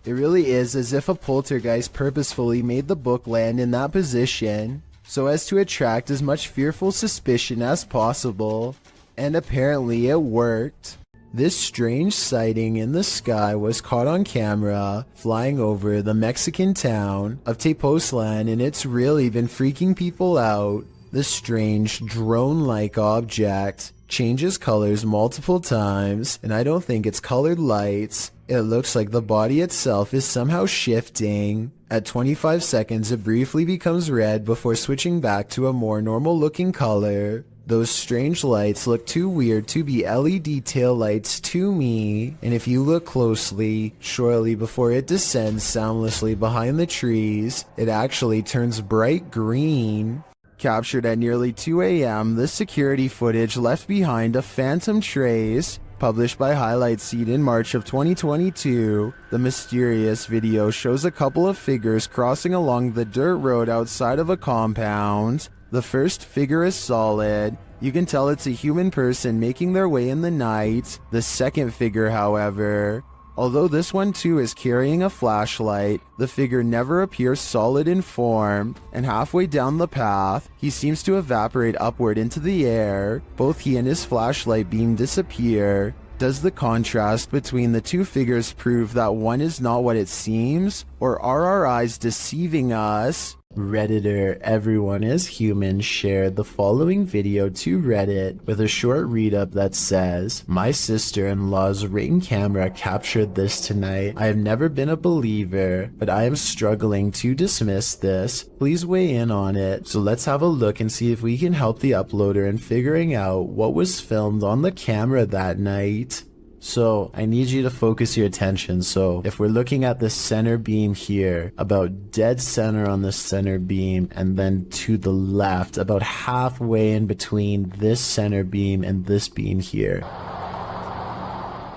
It really is as if a poltergeist purposefully made the book land in that position, so as to attract as much fearful suspicion as possible. And apparently it worked. This strange sighting in the sky was caught on camera, flying over the Mexican town of Tepoztlan, and it's really been freaking people out. The strange drone-like object changes colors multiple times, and I don't think it's colored lights. It looks like the body itself is somehow shifting. At 25 seconds, it briefly becomes red before switching back to a more normal-looking color. Those strange lights look too weird to be LED tail lights to me, and if you look closely, shortly before it descends soundlessly behind the trees, it actually turns bright green. Captured at nearly 2 a.m., this security footage left behind a phantom trace. Published by Highlight Seed in March of 2022, the mysterious video shows a couple of figures crossing along the dirt road outside of a compound. The first figure is solid. You can tell it's a human person making their way in the night. The second figure, however, although this one too is carrying a flashlight, the figure never appears solid in form, and halfway down the path, he seems to evaporate upward into the air. Both he and his flashlight beam disappear. Does the contrast between the two figures prove that one is not what it seems, or are our eyes deceiving us? Redditor Everyone is Human shared the following video to Reddit with a short read-up that says, "My sister-in-law's Ring camera captured this tonight. I have never been a believer, but I am struggling to dismiss this. Please weigh in on it." So let's have a look and see if we can help the uploader in figuring out what was filmed on the camera that night. So I need you to focus your attention. So if we're looking at the center beam here, about dead center on the center beam, and then to the left, about halfway in between this center beam and this beam here,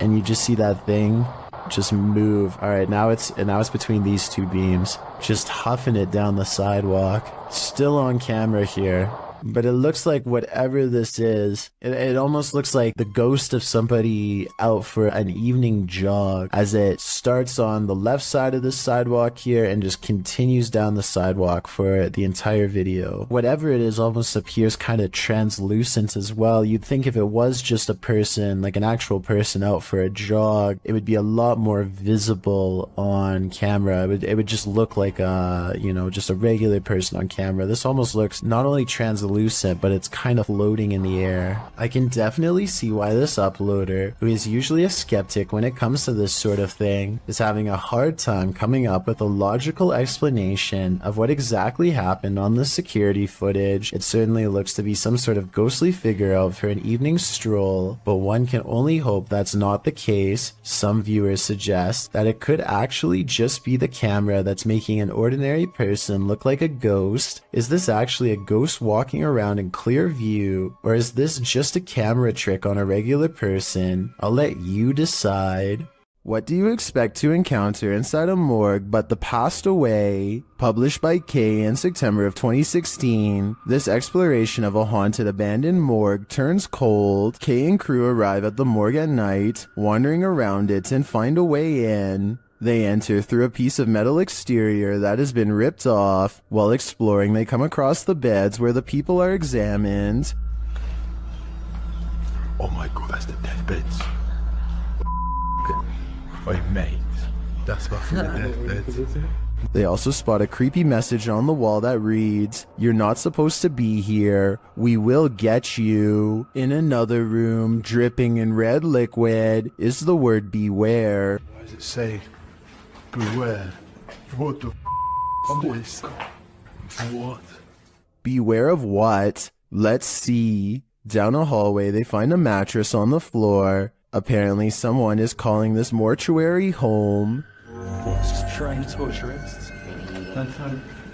and you just see that thing just move. All right, now it's between these two beams, just huffing it down the sidewalk. Still on camera here. But it looks like whatever this is, it almost looks like the ghost of somebody out for an evening jog, as it starts on the left side of the sidewalk here and just continues down the sidewalk for the entire video. Whatever it is almost appears kind of translucent as well. You'd think if it was just a person, like an actual person out for a jog, it would be a lot more visible on camera. It would just look like a, you know, just a regular person on camera. This almost looks not only translucent, but it's kind of floating in the air. I can definitely see why this uploader, who is usually a skeptic when it comes to this sort of thing, is having a hard time coming up with a logical explanation of what exactly happened on the security footage. It certainly looks to be some sort of ghostly figure out for an evening stroll, but one can only hope that's not the case. Some viewers suggest that it could actually just be the camera that's making an ordinary person look like a ghost. Is this actually a ghost walking around in clear view, or is this just a camera trick on a regular person? I'll let you decide. What do you expect to encounter inside a morgue but the Passed Away? Published by Kay in September of 2016, this exploration of a haunted abandoned morgue turns cold. Kay and crew arrive at the morgue at night, wandering around it and find a way in. They enter through a piece of metal exterior that has been ripped off. While exploring, they come across the beds where the people are examined. Oh my god, that's the deathbeds. Oi mate, that's my fucking deathbed. They also spot a creepy message on the wall that reads, "You're not supposed to be here. We will get you." In another room, dripping in red liquid, is the word beware. Why does it say beware? What the f is this? What? Beware of what? Let's see. Down a hallway, they find a mattress on the floor. Apparently someone is calling this mortuary home. What's trying to torture us?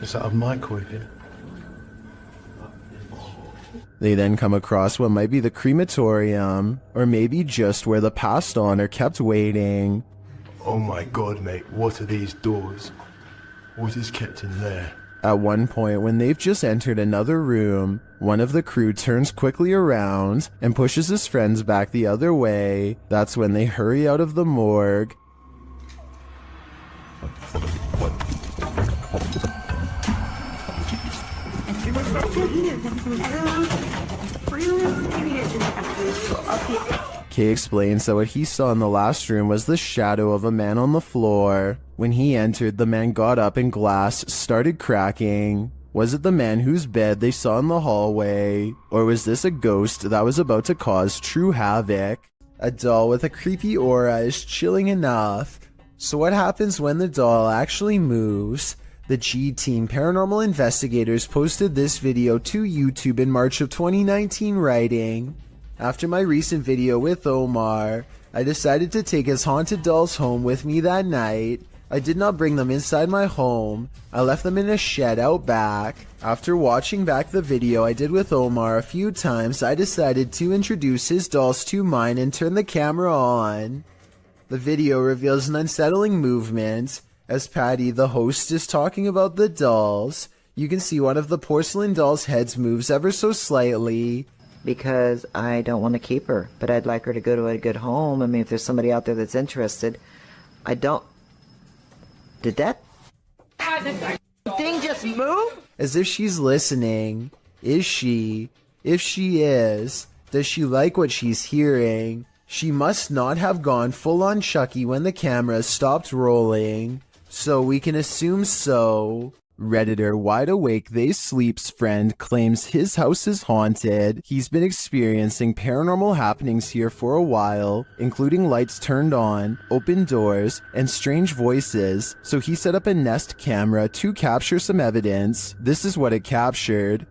Is that a microwave here? They then come across what might be the crematorium, or maybe just where the passed on are kept waiting. Oh my god, mate, what are these doors? What is kept in there? At one point, when they've just entered another room, one of the crew turns quickly around and pushes his friends back the other way. That's when they hurry out of the morgue. Kay explains that what he saw in the last room was the shadow of a man on the floor. When he entered, the man got up and glass started cracking. Was it the man whose bed they saw in the hallway? Or was this a ghost that was about to cause true havoc? A doll with a creepy aura is chilling enough. So what happens when the doll actually moves? The G-Team Paranormal Investigators posted this video to YouTube in March of 2019 writing, "After my recent video with Omar, I decided to take his haunted dolls home with me that night. I did not bring them inside my home. I left them in a shed out back. After watching back the video I did with Omar a few times, I decided to introduce his dolls to mine and turn the camera on." The video reveals an unsettling movement. As Patty, the host, is talking about the dolls, you can see one of the porcelain dolls' heads moves ever so slightly. Because I don't want to keep her, but I'd like her to go to a good home. I mean, if there's somebody out there that's interested, I don't... Did that thing just move? As if she's listening. Is she? If she is, does she like what she's hearing? She must not have gone full-on Chucky when the camera stopped rolling, so we can assume so. Redditor Wide Awake They Sleep's friend claims his house is haunted. He's been experiencing paranormal happenings here for a while, including lights turned on, open doors, and strange voices, so he set up a Nest camera to capture some evidence. This is what it captured.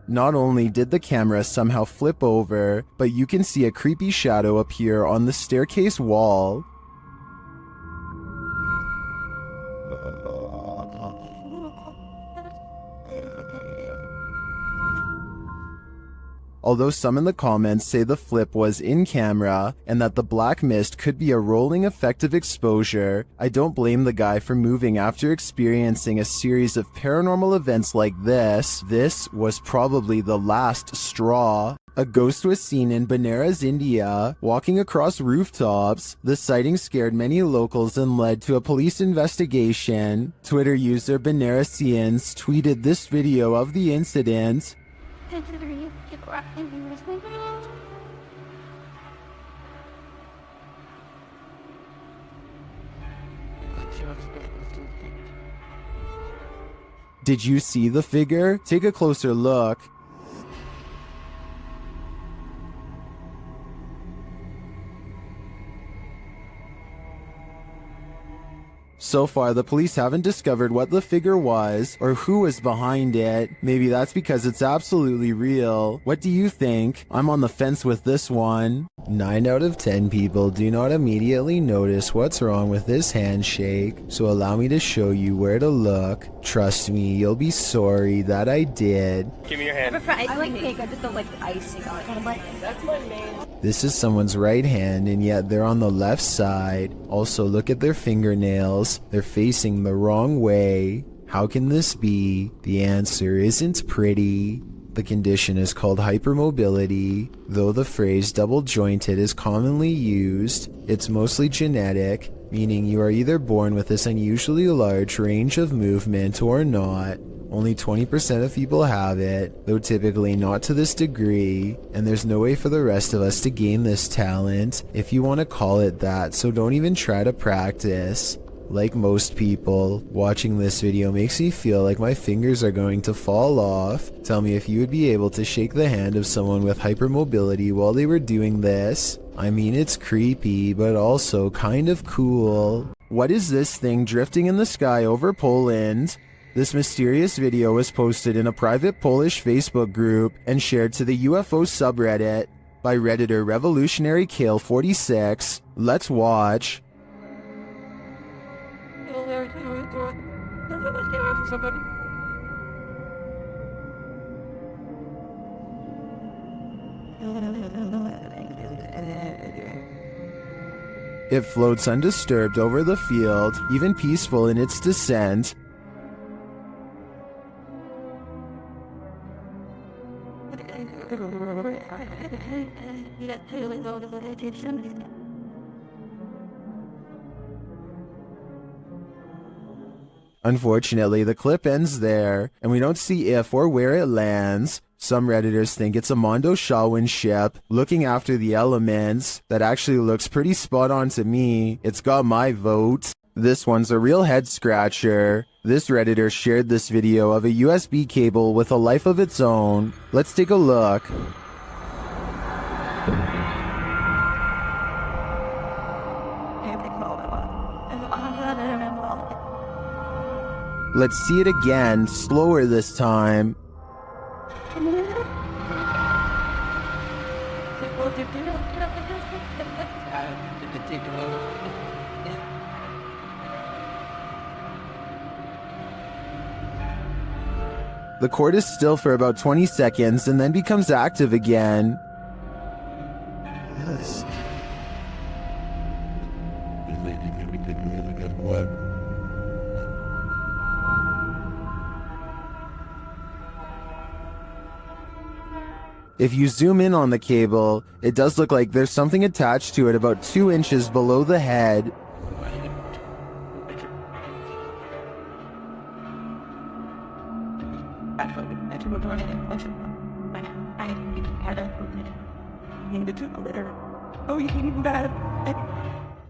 Not only did the camera somehow flip over, but you can see a creepy shadow appear on the staircase wall. although some in the comments say the flip was in camera and that the black mist could be a rolling effect of exposure. I don't blame the guy for moving after experiencing a series of paranormal events like this. This was probably the last straw. A ghost was seen in Benares, India, walking across rooftops. The sighting scared many locals and led to a police investigation. Twitter user Benaresians tweeted this video of the incident. Did you see the figure? Take a closer look. So far, the police haven't discovered what the figure was or who was behind it. Maybe that's because it's absolutely real. What do you think? I'm on the fence with this one. 9 out of 10 people do not immediately notice what's wrong with this handshake, so allow me to show you where to look. Trust me, you'll be sorry that I did. Give me your hand. I like cake, I just don't like the icing on it. That's my main. This is someone's right hand, and yet they're on the left side. Also, look at their fingernails. They're facing the wrong way. How can this be? The answer isn't pretty. The condition is called hypermobility. Though the phrase double-jointed is commonly used, it's mostly genetic, meaning you are either born with this unusually large range of movement or not. Only 20% of people have it, though typically not to this degree, and there's no way for the rest of us to gain this talent, if you want to call it that, so don't even try to practice. Like most people, watching this video makes me feel like my fingers are going to fall off. Tell me if you would be able to shake the hand of someone with hypermobility while they were doing this. I mean, it's creepy, but also kind of cool. What is this thing drifting in the sky over Poland? This mysterious video was posted in a private Polish Facebook group and shared to the UFO subreddit by Redditor Revolutionary Kale 46. Let's watch. It floats undisturbed over the field, even peaceful in its descent. Unfortunately, the clip ends there, and we don't see if or where it lands. Some Redditors think it's a Mondo Shawin ship looking after the elements. That actually looks pretty spot on to me. It's got my vote. This one's a real head scratcher. This Redditor shared this video of a USB cable with a life of its own. Let's take a look. Let's see it again, slower this time. The cord is still for about 20 seconds and then becomes active again. Yes. If you zoom in on the cable, it does look like there's something attached to it about 2 inches below the head.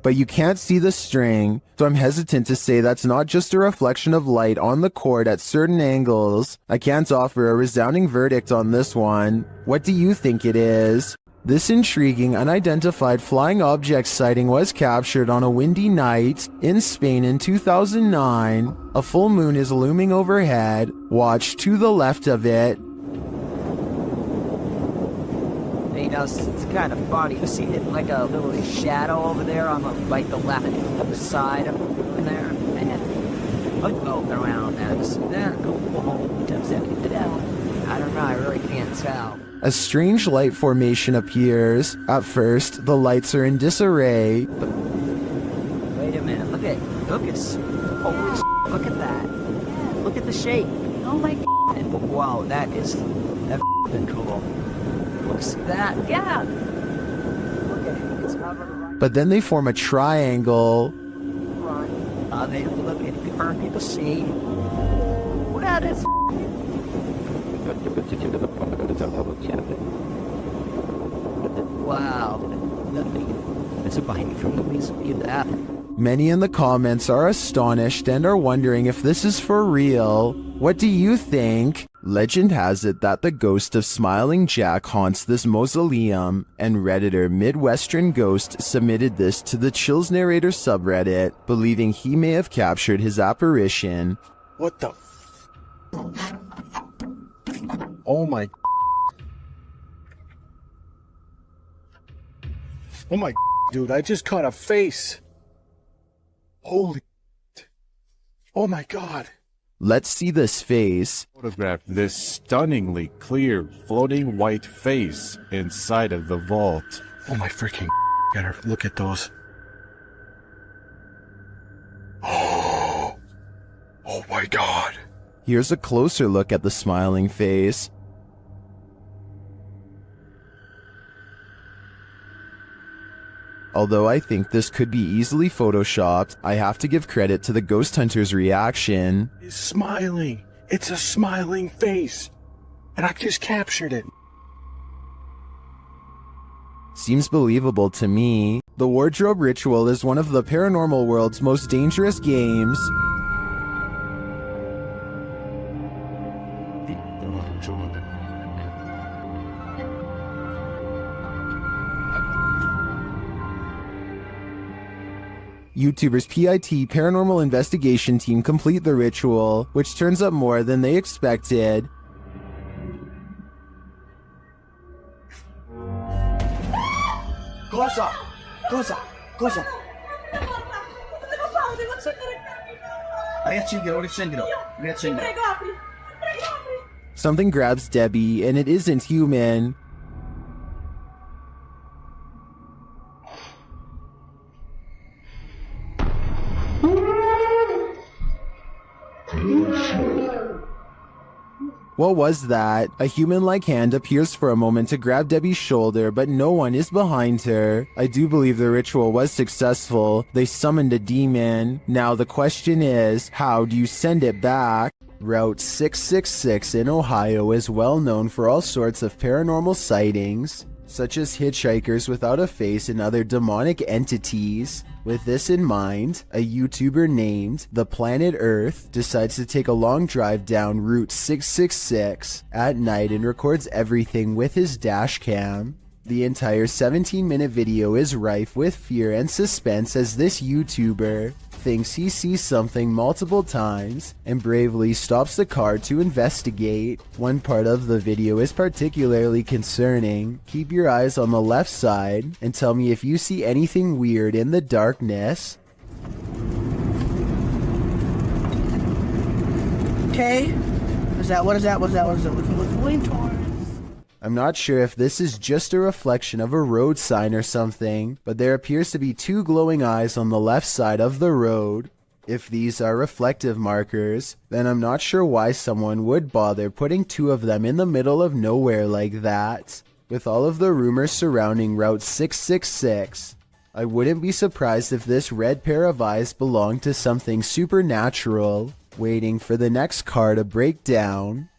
But you can't see the string, so I'm hesitant to say that's not just a reflection of light on the cord at certain angles. I can't offer a resounding verdict on this one. What do you think it is? This intriguing unidentified flying object sighting was captured on a windy night in Spain in 2009. A full moon is looming overhead. Watch to the left of it. You know, it's kind of funny. You see it like a little shadow over there on the like the left side of there. And look around that. I don't know. I really can't tell. A strange light formation appears. At first, the lights are in disarray. Wait a minute. Look at holy look at that. Look at the shape. Oh my god. Wow, that's been cool. Looks at that. Yeah. Look at it. It's covered right. But then they form a triangle. They look at people see. Wow, that's wow. It's a bite from the piece of that. Many in the comments are astonished and are wondering if this is for real. What do you think? Legend has it that the ghost of Smiling Jack haunts this mausoleum, and Redditor Midwestern Ghost submitted this to the Chills Narrator subreddit, believing he may have captured his apparition. What the Oh my Oh my dude, I just caught a face. Holy Oh my god. Let's see this face. Photograph this stunningly clear floating white face inside of the vault. Oh my freaking gotta look at those. Oh my god. Here's a closer look at the smiling face. Although I think this could be easily photoshopped, I have to give credit to the ghost hunter's reaction. He's smiling. It's a smiling face. And I just captured it. Seems believable to me. The wardrobe ritual is one of the paranormal world's most dangerous games. YouTubers PIT Paranormal Investigation Team complete the ritual, which turns up more than they expected. Closer! Closer! Closer! Something grabs Debbie, and it isn't human. What was that? A human-like hand appears for a moment to grab Debbie's shoulder, but no one is behind her. I do believe the ritual was successful. They summoned a demon. Now the question is, how do you send it back? Route 666 in Ohio is well known for all sorts of paranormal sightings, such as hitchhikers without a face and other demonic entities. With this in mind, a YouTuber named The Planet Earth decides to take a long drive down Route 666 at night and records everything with his dash cam. The entire 17-minute video is rife with fear and suspense as this YouTuber thinks he sees something multiple times and bravely stops the car to investigate. One part of the video is particularly concerning. Keep your eyes on the left side and tell me if you see anything weird in the darkness. Okay. What is that? Looking towards. I'm not sure if this is just a reflection of a road sign or something, but there appears to be two glowing eyes on the left side of the road. If these are reflective markers, then I'm not sure why someone would bother putting two of them in the middle of nowhere like that. With all of the rumors surrounding Route 666, I wouldn't be surprised if this red pair of eyes belonged to something supernatural, waiting for the next car to break down.